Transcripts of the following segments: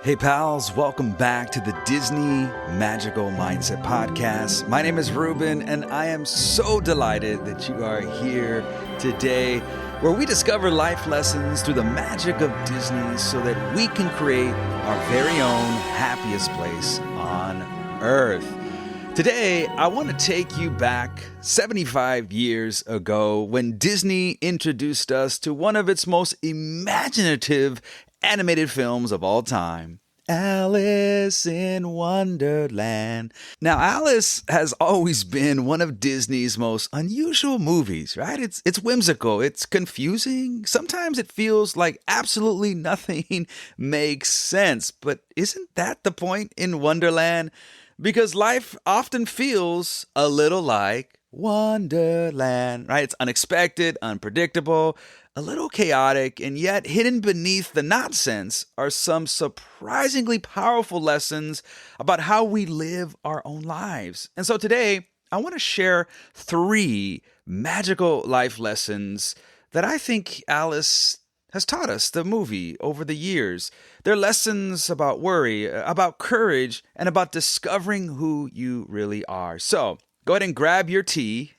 Hey pals, welcome back to the Disney Magical Mindset Podcast. My name is Ruben and I am so delighted that you are here today where we discover life lessons through the magic of Disney so that we can create our very own happiest place on Earth. Today, I want to take you back 75 years ago when Disney introduced us to one of its most imaginative animated films of all time, Alice in Wonderland. Now, Alice has always been one of Disney's most unusual movies, right? It's whimsical, it's confusing. Sometimes it feels like absolutely nothing makes sense. But isn't that the point in Wonderland? Because life often feels a little like Wonderland, right? It's unexpected, unpredictable, a little chaotic, and yet hidden beneath the nonsense are some surprisingly powerful lessons about how we live our own lives. And so today, I want to share 3 magical life lessons that I think Alice has taught us, the movie, over the years. They're lessons about worry, about courage, and about discovering who you really are. So, go ahead and grab your tea.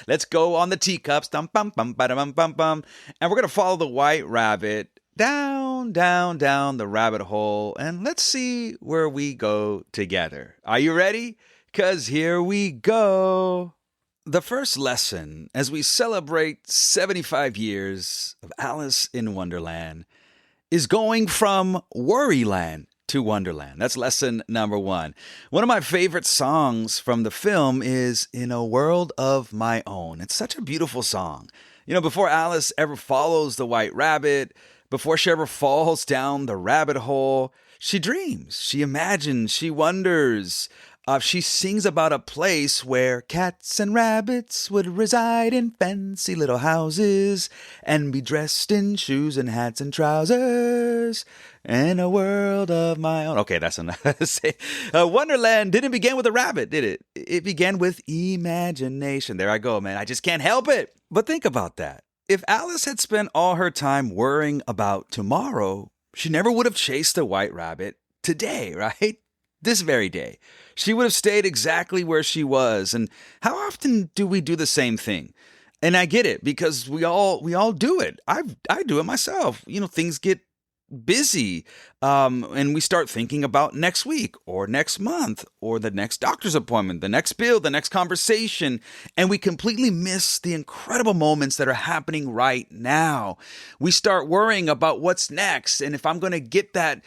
Let's go on the teacups. And we're going to follow the white rabbit down the rabbit hole. And let's see where we go together. Are you ready? 'Cause here we go. The first lesson, as we celebrate 75 years of Alice in Wonderland, is going from Worryland to Wonderland. That's lesson number 1. One of my favorite songs from the film is In a World of My Own. It's such a beautiful song. You know, before Alice ever follows the white rabbit, before she ever falls down the rabbit hole, she dreams, she imagines, she wonders. She sings about a place where cats and rabbits would reside in fancy little houses and be dressed in shoes and hats and trousers in a world of my own. Okay, that's enough. Wonderland didn't begin with a rabbit, did it? It began with imagination. There I go, man. I just can't help it. But think about that. If Alice had spent all her time worrying about tomorrow, she never would have chased the white rabbit today, right? This very day. She would have stayed exactly where she was. And how often do we do the same thing? And I get it because we all do it. I do it myself. You know, things get busy and we start thinking about next week or next month or the next doctor's appointment, the next bill, the next conversation, and we completely miss the incredible moments that are happening right now. We start worrying about what's next and if I'm going to get that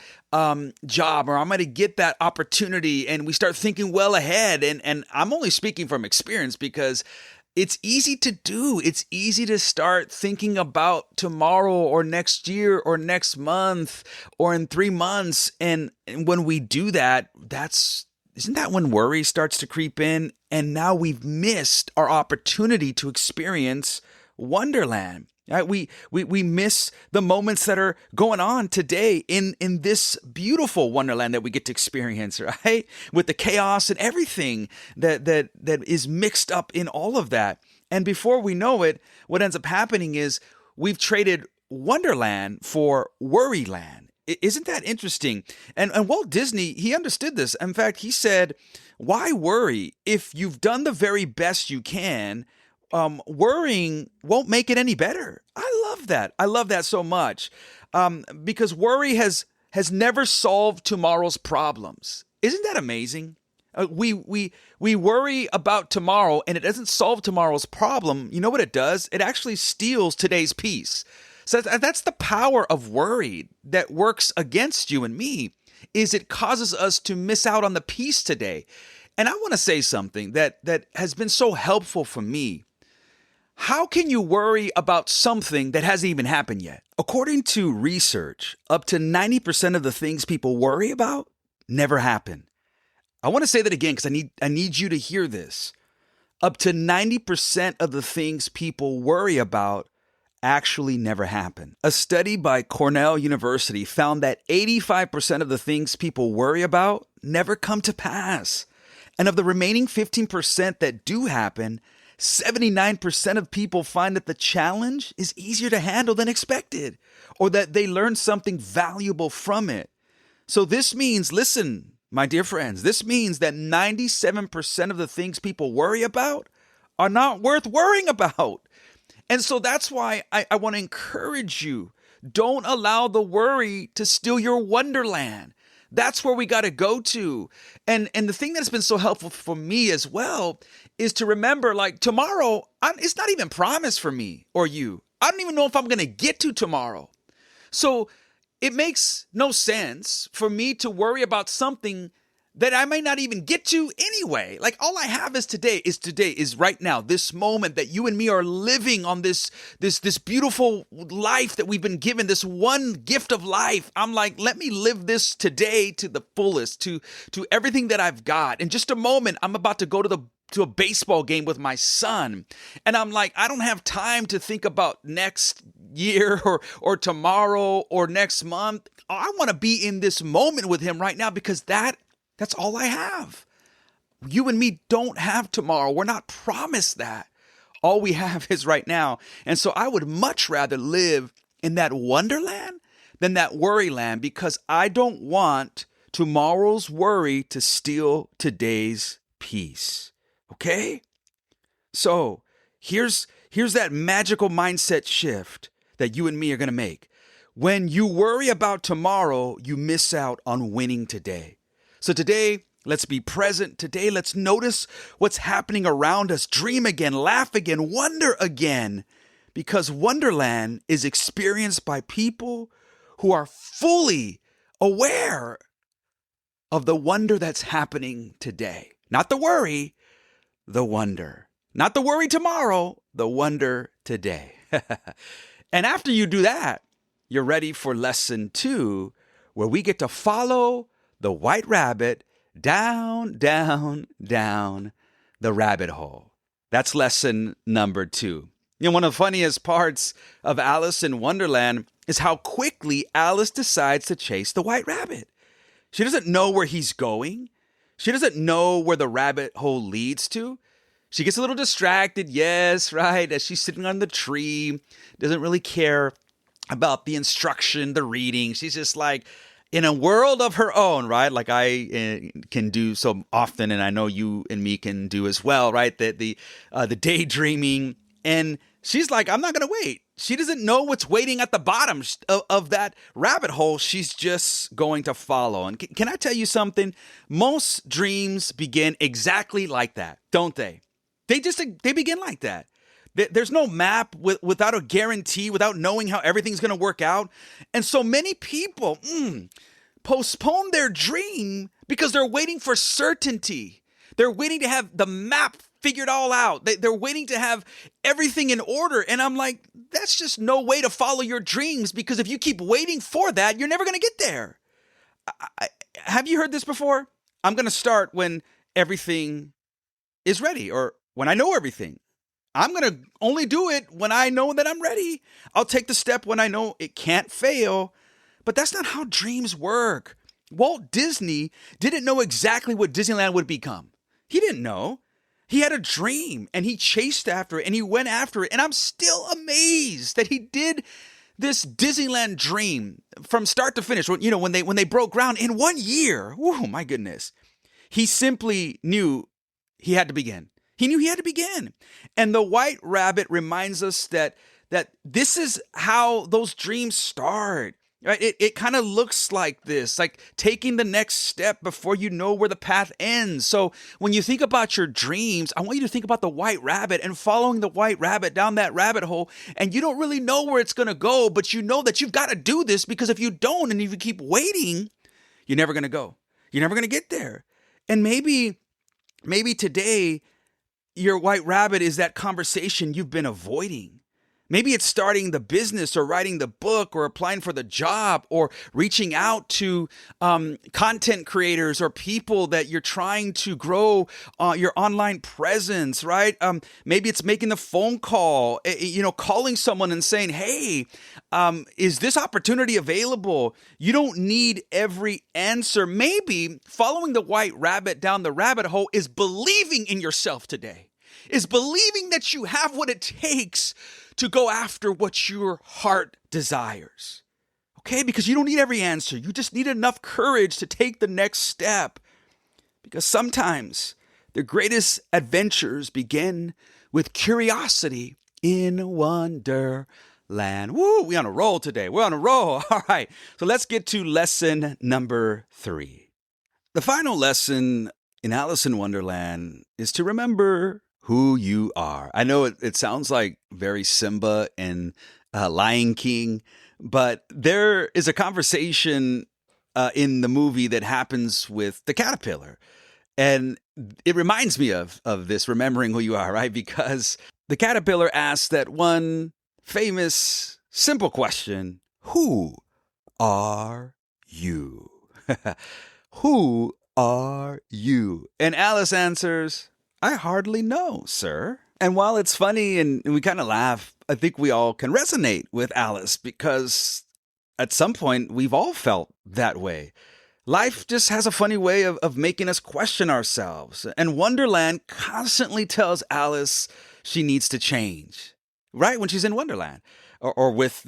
job or I'm going to get that opportunity, and we start thinking well ahead. And I'm only speaking from experience because it's easy to do. It's easy to start thinking about tomorrow or next year or next month or in 3 months. And when we do that, isn't that when worry starts to creep in? And now we've missed our opportunity to experience Wonderland. Right? We miss the moments that are going on today in this beautiful Wonderland that we get to experience, right? With the chaos and everything that is mixed up in all of that. And before we know it, what ends up happening is we've traded Wonderland for Worryland. Isn't that interesting? And Walt Disney, he understood this. In fact, he said, why worry if you've done the very best you can? Worrying won't make it any better. I love that. I love that so much because worry has never solved tomorrow's problems. Isn't that amazing? We worry about tomorrow and it doesn't solve tomorrow's problem. You know what it does? It actually steals today's peace. So that's the power of worry that works against you and me, is it causes us to miss out on the peace today. And I want to say something that has been so helpful for me. How can you worry about something that hasn't even happened yet? According to research, up to 90% of the things people worry about never happen. I want to say that again because I need you to hear this. Up to 90% of the things people worry about actually never happen. A study by Cornell University found that 85% of the things people worry about never come to pass. And of the remaining 15% that do happen, 79% of people find that the challenge is easier to handle than expected, or that they learn something valuable from it. So this means, listen, my dear friends, this means that 97% of the things people worry about are not worth worrying about. And so that's why I want to encourage you. Don't allow the worry to steal your wonderland. That's where we got to go to. And the thing that's been so helpful for me as well is to remember, like, tomorrow, it's not even promised for me or you. I don't even know if I'm going to get to tomorrow. So it makes no sense for me to worry about something that I may not even get to anyway. Like, all I have is today, is right now, this moment that you and me are living on this beautiful life that we've been given, this one gift of life. I'm like, let me live this today to the fullest, to everything that I've got. In just a moment, I'm about to go to a baseball game with my son. And I'm like, I don't have time to think about next year or tomorrow or next month. I want to be in this moment with him right now because that's all I have. You and me don't have tomorrow. We're not promised that. All we have is right now. And so I would much rather live in that wonderland than that worryland because I don't want tomorrow's worry to steal today's peace. Okay? So here's that magical mindset shift that you and me are going to make. When you worry about tomorrow, you miss out on winning today. So today, let's be present. Today, let's notice what's happening around us. Dream again, laugh again, wonder again. Because Wonderland is experienced by people who are fully aware of the wonder that's happening today. Not the worry, the wonder. Not the worry tomorrow, the wonder today. And after you do that, you're ready for lesson 2, where we get to follow the white rabbit down, down, down the rabbit hole. That's lesson number 2. You know, one of the funniest parts of Alice in Wonderland is how quickly Alice decides to chase the white rabbit. She doesn't know where he's going. She doesn't know where the rabbit hole leads to. She gets a little distracted, yes, right, as she's sitting on the tree, doesn't really care about the instruction, the reading. She's just like in a world of her own, right? Like I can do so often, and I know you and me can do as well, right? The daydreaming, and she's like, I'm not going to wait. She doesn't know what's waiting at the bottom of that rabbit hole. She's just going to follow. And can I tell you something? Most dreams begin exactly like that, don't they? They begin like that. There's no map without a guarantee, without knowing how everything's going to work out. And so many people postpone their dream because they're waiting for certainty. They're waiting to have the map figured all out. They're waiting to have everything in order. And I'm like, that's just no way to follow your dreams, because if you keep waiting for that, you're never going to get there. Have you heard this before? I'm going to start when everything is ready, or when I know everything. I'm going to only do it when I know that I'm ready. I'll take the step when I know it can't fail. But that's not how dreams work. Walt Disney didn't know exactly what Disneyland would become. He didn't know. He had a dream and he chased after it and he went after it. And I'm still amazed that he did this Disneyland dream from start to finish. You know, when they broke ground in 1 year. Oh my goodness. He simply knew he had to begin. He knew he had to begin. And the white rabbit reminds us that this is how those dreams start. Right? It kind of looks like this, like taking the next step before you know where the path ends. So when you think about your dreams, I want you to think about the white rabbit and following the white rabbit down that rabbit hole. And you don't really know where it's going to go, but you know that you've got to do this, because if you don't, and if you keep waiting, you're never going to go. You're never going to get there. And maybe today, your white rabbit is that conversation you've been avoiding. Maybe it's starting the business or writing the book or applying for the job or reaching out to content creators or people that you're trying to grow your online presence, right? Maybe it's making the phone call, calling someone and saying, hey, is this opportunity available? You don't need every answer. Maybe following the white rabbit down the rabbit hole is believing in yourself today, is believing that you have what it takes to go after what your heart desires. Okay, because you don't need every answer. You just need enough courage to take the next step. Because sometimes the greatest adventures begin with curiosity in Wonderland. Woo, we on a roll today. We're on a roll. All right, so let's get to lesson number 3. The final lesson in Alice in Wonderland is to remember who you are. I know it sounds like very Simba and Lion King, but there is a conversation in the movie that happens with the caterpillar. And it reminds me of this, remembering who you are, right? Because the caterpillar asks that one famous, simple question: who are you? Who are you? And Alice answers, I hardly know, sir. And while it's funny and we kind of laugh, I think we all can resonate with Alice because at some point we've all felt that way. Life just has a funny way of making us question ourselves. And Wonderland constantly tells Alice she needs to change, right? When she's in Wonderland. Or with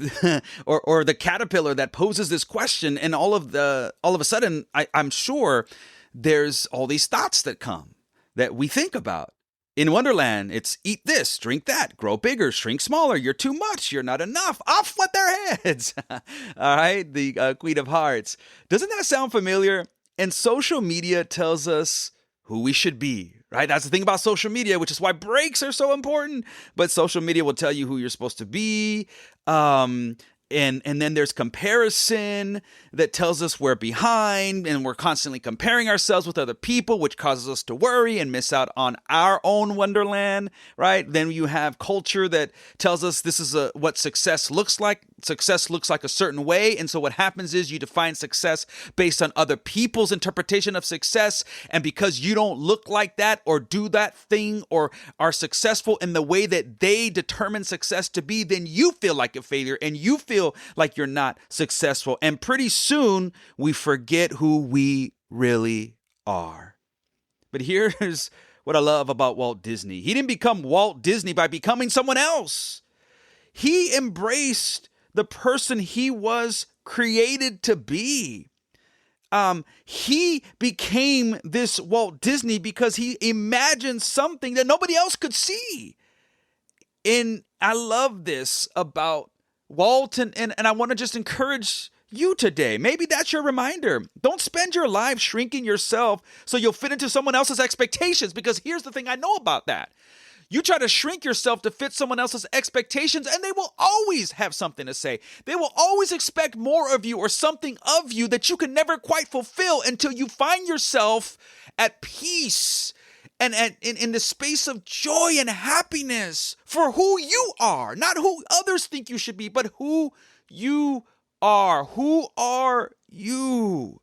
or the caterpillar that poses this question, and all of a sudden I'm sure there's all these thoughts that come that we think about. In Wonderland, it's eat this, drink that, grow bigger, shrink smaller, you're too much, you're not enough, off with their heads. All right, the Queen of Hearts. Doesn't that sound familiar? And social media tells us who we should be, right? That's the thing about social media, which is why breaks are so important. But social media will tell you who you're supposed to be. And then there's comparison that tells us we're behind, and we're constantly comparing ourselves with other people, which causes us to worry and miss out on our own Wonderland, right? Then you have culture that tells us this is what success looks like. Success looks like a certain way. And so what happens is you define success based on other people's interpretation of success. And because you don't look like that or do that thing or are successful in the way that they determine success to be, then you feel like a failure and you feel like you're not successful. And pretty soon we forget who we really are. But here's what I love about Walt Disney. He didn't become Walt Disney by becoming someone else. He embraced the person he was created to be. He became this Walt Disney because he imagined something that nobody else could see. And I love this about Walt, and I want to just encourage you today. Maybe that's your reminder. Don't spend your life shrinking yourself so you'll fit into someone else's expectations, because here's the thing I know about that. You try to shrink yourself to fit someone else's expectations, and they will always have something to say. They will always expect more of you or something of you that you can never quite fulfill until you find yourself at peace and in the space of joy and happiness for who you are. Not who others think you should be, but who you are. Who are you?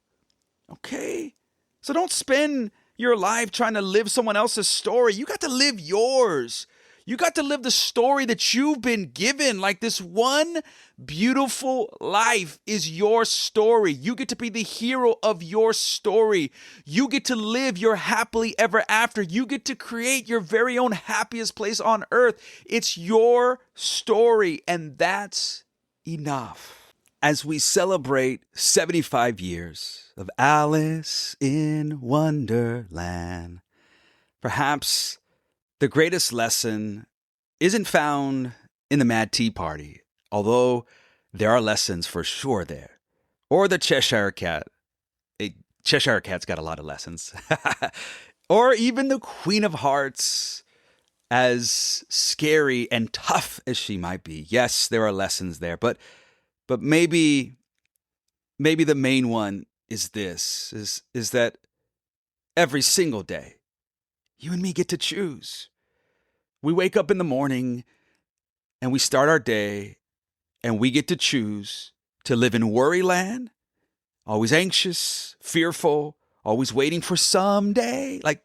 Okay? So don't spend your life trying to live someone else's story. You got to live yours. You got to live the story that you've been given. Like, this one beautiful life is your story. You get to be the hero of your story. You get to live your happily ever after. You get to create your very own happiest place on earth. It's your story, and that's enough. As we celebrate 75 years of Alice in Wonderland, perhaps the greatest lesson isn't found in the Mad Tea Party, although there are lessons for sure there. Or the Cheshire Cat. Cheshire Cat's got a lot of lessons. Or even the Queen of Hearts, as scary and tough as she might be. Yes, there are lessons there, but maybe the main one is this, is that every single day, you and me get to choose. We wake up in the morning and we start our day, and we get to choose to live in Worryland, always anxious, fearful, always waiting for someday. Like,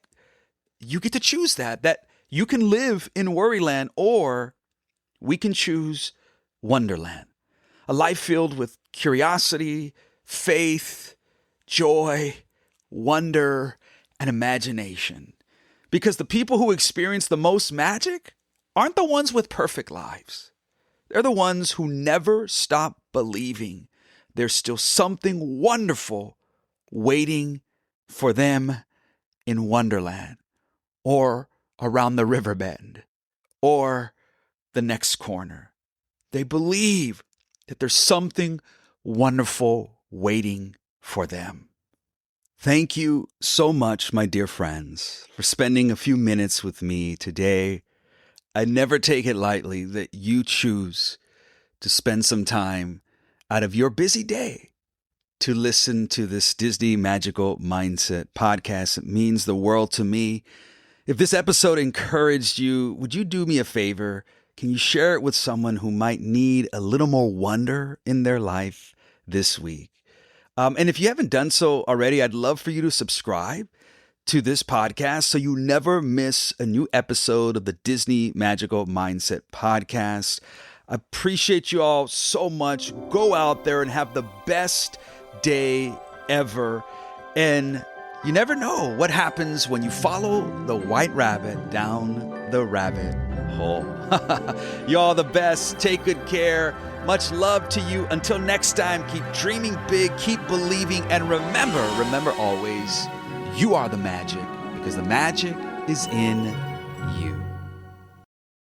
you get to choose that you can live in Worryland, or we can choose Wonderland. A life filled with curiosity, faith, joy, wonder, and imagination. Because the people who experience the most magic aren't the ones with perfect lives. They're the ones who never stop believing, there's still something wonderful waiting for them in Wonderland, or around the river bend, or the next corner. They believe that there's something wonderful waiting for them. Thank you so much, my dear friends, for spending a few minutes with me today. I never take it lightly that you choose to spend some time out of your busy day to listen to this Disney Magical Mindset podcast. It means the world to me. If this episode encouraged you, would you do me a favor? Can you share it with someone who might need a little more wonder in their life this week? And if you haven't done so already, I'd love for you to subscribe to this podcast so you never miss a new episode of the Disney Magical Mindset podcast. I appreciate you all so much. Go out there and have the best day ever. And you never know what happens when you follow the white rabbit down the rabbit hole. Y'all the best. Take good care. Much love to you. Until next time, keep dreaming big, keep believing, and remember always, you are the magic, because the magic is in you.